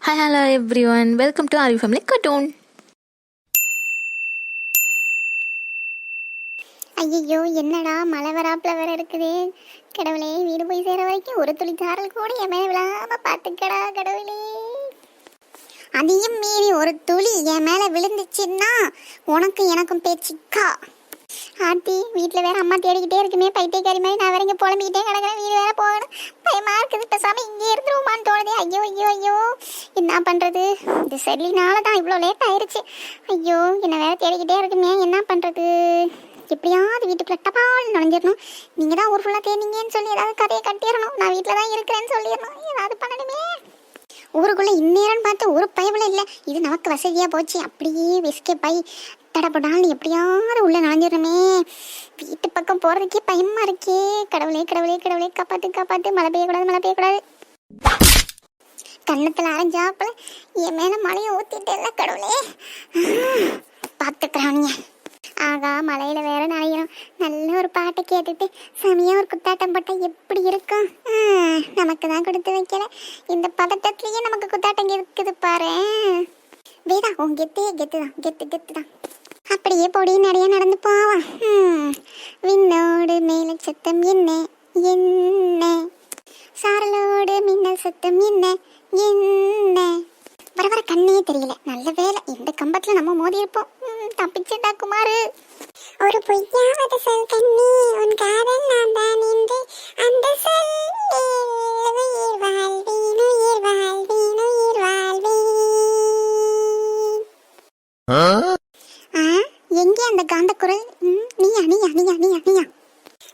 Hi, hello everyone. Welcome to Ari Family Cartoon. ஐயோ என்னடா மழை வராப்புல வேற இருக்குது. கடவுளே, வீடு போய் சேர வரைக்கும் ஒரு துளி சாரல் கூட என் மேல விழாம பாத்துக்கடா கடவுளே. அதையும் மீறி ஒரு துளி என் மேல விழுந்துச்சுன்னா உனக்கும் எனக்கும் பேச்சுக்கா. ஆத்தி, வீட்டில் வேற அம்மா தேடிக்கிட்டே இருக்குமே பைத்தியக்காரி மாதிரி. நான் வேற இங்கே புலம்பிக்கிட்டே கிடக்கிறேன். வீடு வேற போகணும், பயமா இருக்குது. பேசாம இங்கே இருந்துருவோமான்னு தோணுதே. ஐயோ ஐயோ ஐயோ, என்ன பண்றது? இது சரினால தான் இவ்வளோ லேட் ஆயிடுச்சு. ஐயோ, என்னை வேற தேடிக்கிட்டே இருக்குமே, என்ன பண்றது? எப்படியாவது வீட்டுக்குள்ள டபால் நுழைஞ்சிடணும். நீங்கள் தான் ஊர் ஃபுல்லாக தேடிங்கன்னு சொல்லி ஏதாவது கதையை கட்டிடணும். நான் வீட்டில் தான் இருக்கிறேன்னு சொல்லிடணும். ஏதாவது பண்ணணுமே. ஊருக்குள்ளே இந்நேரம்னு பார்த்து ஒரு பயவில் இல்லை. இது நமக்கு வசதியாக போச்சு. அப்படியே எஸ்கேப் ஆகி தடப்படாலும் எப்படியாவது உள்ள நுழைஞ்சிடணுமே. வீட்டு பக்கம் போகிறதுக்கே பயமா இருக்கே. கடவுளே கடவுளே கடவுளே, காப்பாற்று காப்பாற்று. மழை பெய்யக்கூடாது, மழை பெய்யக்கூடாது. கண்ணத்தில் அரைஞ்சாப்புல என் மேலே மழையை ஊற்றிட்டேல்ல கடவுளே. பார்த்துக்கிறானுங்க. ஆகா, மலையில் வேற நனையணும். நல்ல ஒரு பாட்டை கேட்டுட்டு செமையாக ஒரு குத்தாட்டம் போட்டால் எப்படி இருக்கும்? நமக்கு தான் கொடுத்து வைக்கல. இந்த பதட்டத்துலேயே நமக்கு குத்தாட்டம் இருக்குது பாரு. வேதா, உன் கெத்தே கெத்து தான், கெத்து கெத்து தான். அப்படியே பொடி நிறைய நடந்து போவான். விண்ணோடு மேல சத்தம் என்ன என்ன, சாரலோடு மின்னல் சத்தம் என்ன என்ன. வர வர கண்ணே தெரியல. நல்ல வேலை இந்த கம்பத்துல நம்ம மோதி இருப்போம். தப்பிச்சேடா குமாரு. ஒரு பொய்யாவது சொல் கண்ணி, உன் காதல் நான் தான் என்று அந்த சொல் உயிர் வாழ்வேன், உயிர் வாழ்வேன், உயிர் வாழ்வேன். எங்கே அந்த காந்த குரல்? நீயா நீயா நீயா நீயா நீயா?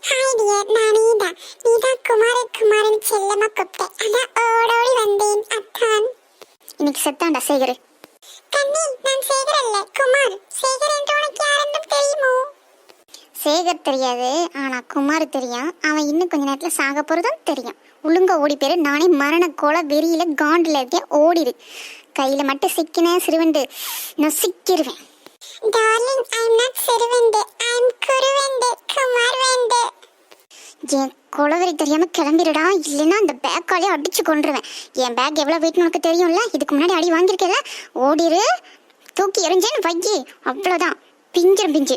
ஹாய் டியர், நான் நீதான். நீதான் குமாரி குமாரின் செல்லமா கூப்பிட்டேன். அதான் ஓடோடி வந்தேன். அத்தான் இன்னைக்கு செத்தாண்டா சேகர். கண்ணி, நான் சேகர் அல்ல, குமார். சேகர் என்று உனக்கு யாரென்றும் தெரியுமோ? சேகர் தெரியாது, ஆனா குமார் தெரியும். அவன் இன்னும் கொஞ்ச நேரத்துல சாக போறதும் தெரியும். ஒழுங்கா ஓடி பேரு. நானே மரண கோல வெறியில காண்டில் இருக்கேன். ஓடிடு. கையில மட்டும் சிக்கினேன் சிறுவண்டு நசிக்கிருவேன். டார்லிங், ஐ அம் நாட் சிறுவண்டு, ஐ அம் குருவண்டு, குமார் வேண்டு. என் குலவரி தெரியாம கிளம்பிடுடா, இல்லைன்னா அந்த பேக்காலே அடிச்சு கொண்டுருவேன். என் பேக் எவ்வளவு வெயிட்னு உனக்கு தெரியும்ல. இதுக்கு முன்னாடி அடி வாங்கியிருக்கல. ஓடிரு. தூக்கி எறிஞ்சேன்னு வைக்கி, அவ்வளவுதான். பிஞ்சிரும் பிஞ்சு.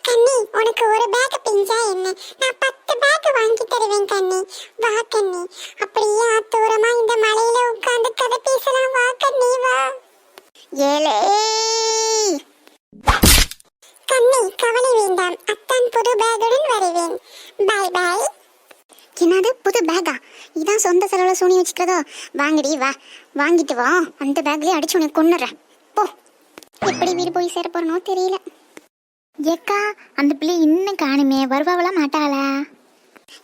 கண்ணி, உனக்கு ஒரு பேக் பிஞ்சா என்ன? நான் 10 பேக் வாங்கி தருவேன் கண்ணி. வா கண்ணி, அப்படியே ஆத்தூரமா இந்த மலையில உட்கார்ந்து கதை பேசலாம். வா கண்ணி வா. ஏலே கண்ணி, கவலை வேண்டாம். அத்தான் புது பேக்குடன் வருவேன். பாய் பாய். என்னது புது பேக்கா? இதான் சொந்த செலவுல சூனி வச்சுக்கிறதோ? வாங்கடி வா, வாங்கிட்டு வா. அந்த பேக்லயே அடிச்சு உனக்கு கொன்னுறேன் போ. எப்படி வீடு போய் சேர போறனோ தெரியல. ஏக்கா, அந்த பிள்ளை இன்னும் காணுமே. வருவாவெல்லாம் மாட்டாளா?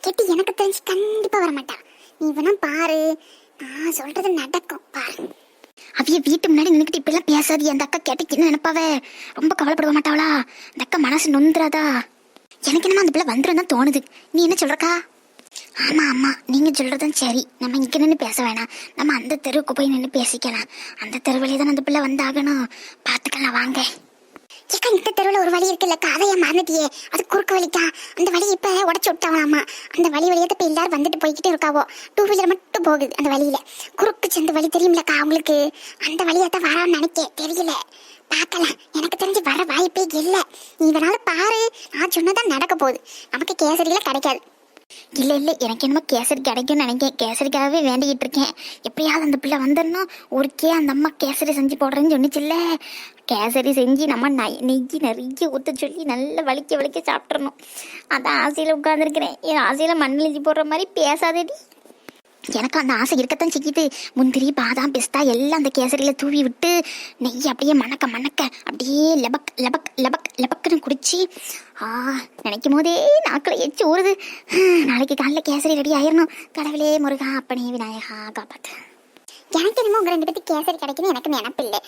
கேட்டு எனக்கு தெரிஞ்சு கண்டிப்பா வர மாட்டா. நீ வேணா பாரு, நான் சொல்றது நடக்கும் பாரு. அவிய வீட்டு முன்னாடி நின்றுக்கிட்டு இப்படிலாம் பேசாது. அந்த அக்கா கேட்டு என்ன நினைப்பாவே? ரொம்ப கவலைப்பட மாட்டாவளா? அந்த அக்கா மனசு நொந்துராதா? எனக்கு என்னமா அந்த பிள்ளை வந்துடும் தான் தோணுது. நீ என்ன சொல்றக்கா? ஆமா ஆமா, நீங்க சொல்றதும் சரி. நம்ம இங்க நின்று பேச வேணாம், நம்ம அந்த தெருவுக்கு போய் நின்று பேசிக்கலாம். அந்த தெருவிலே தான் அந்த பிள்ளை வந்தாகணும். பாத்துக்கலாம் வாங்க. ஏக்கா, இந்த தெருவில் ஒரு வழி இருக்குல்ல, காதையா மறந்துட்டியே. அது குறுக்கு வழிக்கா. அந்த வழி இப்ப உடச்சு விட்டாங்களாமா. அந்த வழி வழியாத இப்ப எல்லாரும் வந்துட்டு போய்கிட்டே இருக்காவோ. 2 வீலர் மட்டும் போகுது அந்த வழியில. குறுக்கு சந்து வழி தெரியும்லக்கா உங்களுக்கு? அந்த வழியாத்தான் வரான்னு நினைக்க தெரியல. பார்க்கலாம். எனக்கு தெரிஞ்சு வர வாய்ப்பே இல்லை. நீ வேணாலும் பாரு. நான் சொன்னதான் நடக்க போகுது. நமக்கு கேசரியில கிடைக்காது. இல்லை இல்லை, எனக்கு என்னமோ கேசரி கிடைக்கும்னு நினைக்கிறேன். கேசரிக்காகவே வேண்டிக்கிட்டு இருக்கேன். எப்படியாவது அந்த பிள்ளை வந்துடணும். ஊருக்கே அந்த அம்மா கேசரி செஞ்சு போடுறேன்னு சொன்னிச்சுல்ல. கேசரி செஞ்சு நம்ம நெய் நிறைய ஊற்ற சொல்லி நல்லா வலிக்க வலிக்க சாப்பிட்றணும். அதான் ஆசையில் உட்காந்துருக்கிறேன். என் ஆசையில் மண்ணில் இஞ்சி போடுற மாதிரி பேசாதடி. எனக்கு அந்த ஆசை இருக்கத்தான் சிக்கிது. முந்திரி பாதாம் பிஸ்தா எல்லாம் அந்த கேசரியில் தூவி விட்டு நெய் அப்படியே மணக்க மணக்க அப்படியே லபக் லபக் லபக் லபக்குன்னு குடிச்சு நினைக்கும் போதே நாக்கில் எச்சு ஊறுது. நாளைக்கு காலையில் கேசரி ரெடி ஆயிடணும். கடவுளே முருகா, அப்பனே விநாயகா, காப்பாத்து. எனக்கு என்னமோ உங்க 2 பேருக்கு கேசரி கிடைக்குன்னு எனக்கு நினப்பு இல்லை.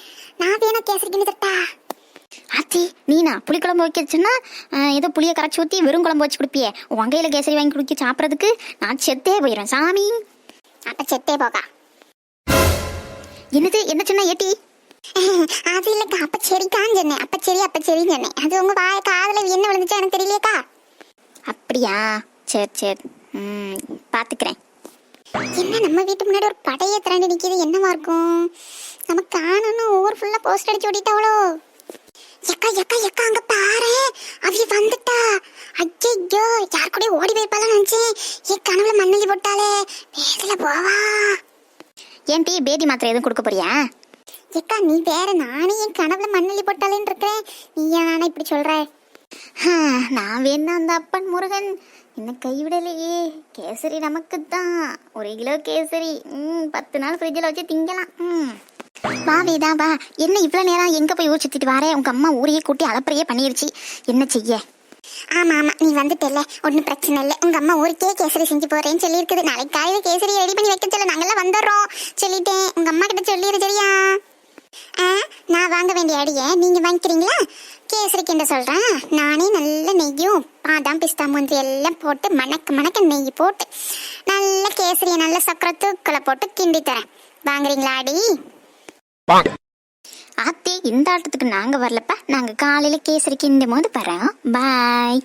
நான் வேணா கேசரிக்குன்னு தட்டா? ஆத்தி, நீனா புளிக்குழம்பு வைக்கச்சுன்னா ஏதோ புளியை கரைச்சி ஊற்றி வெறும் குழம்பு வச்சு கொடுப்பியே. உன் கையில் கேசரி வாங்கி குடிக்க சாப்பிட்றதுக்கு நான் செத்தே போயிடும் சாமி. அப்ப செத்தே போகா. என்னது என்ன சொன்ன ஏட்டி? அது இல்லக்கா, அப்ப சரிக்கான்னு சொன்னேன். அப்ப சரின்னு சொன்னேன். அது உங்க காதுல என்ன விழுந்துச்சா எனக்கு தெரியலையக்கா. அப்படியா? சரி சரி, பாத்துக்கிறேன். என்ன நம்ம வீட்டு முன்னாடி ஒரு படையை திரண்டு நிற்கிது, என்னவா இருக்கும்? நம்ம காணணும், ஊர் ஃபுல்லா போஸ்ட் அடிச்சு ஓடிட்டாவளோ. எக்கா எக்கா எக்கா, அங்க பாரு, அவ வந்துட்டா. ஐயோ, யார் கூட ஓடி போய்ப்பாலும் நினைச்சேன். என் கனவுல மண்ணெல்லி போட்டாலே, வேலையில போவா. ஏன் டீ பேதி மாத்திரை எதுவும் கொடுக்க போறியா? எக்கா நீ வேற, நானே என் கனவுல மண்ணெல்லி போட்டாலேன்னு இருக்கேன். நீ ஏன் இப்படி சொல்ற? நான் வேணா அந்த அப்பன் முருகன் என்ன கைவிடலையே. கேசரி நமக்கு தான். 1 கிலோ கேசரி 10 நாள் ஃப்ரிட்ஜில் வச்சு திங்கலாம். வா வேதா வா. என்ன இவ்வளோ நேரம் எங்கே போய் ஊர் சுற்றிட்டு வரேன்? உங்கள் அம்மா ஊரையே கூட்டி அலப்பறையே பண்ணிருச்சு. என்ன செய்ய? ஆமா ஆமா, நீ வந்துட்டல, ஒன்றும் பிரச்சனை இல்லை. உங்க அம்மா ஊருக்கே கேசரி செஞ்சு போறேன்னு சொல்லியிருக்குது. நாளைக்கு காலையில கேசரி ரெடி பண்ணி வைக்க சொல்ல, நாங்கெல்லாம் வந்துடுறோம் சொல்லிட்டேன். உங்க அம்மா கிட்ட சொல்லிடு சரியா? நான் வாங்க வேண்டிய அடியை நீங்க வாங்கிக்கிறீங்களா? கேசரிக்கு என்ன சொல்றேன், நானே நல்ல நெய்யும் பாதாம் பிஸ்தா முந்திரி எல்லாம் போட்டு மணக்க மணக்க நெய் போட்டு நல்ல கேசரியை நல்ல சக்கரை தூக்களை போட்டு கிண்டி தரேன். வாங்குறீங்களா அடி? ஆத்தி, இந்த ஆட்டத்துக்கு நாங்கள் வரலப்பா. நாங்கள் காலையில் கேசரி கிண்டும் போது வரோம். பாய்.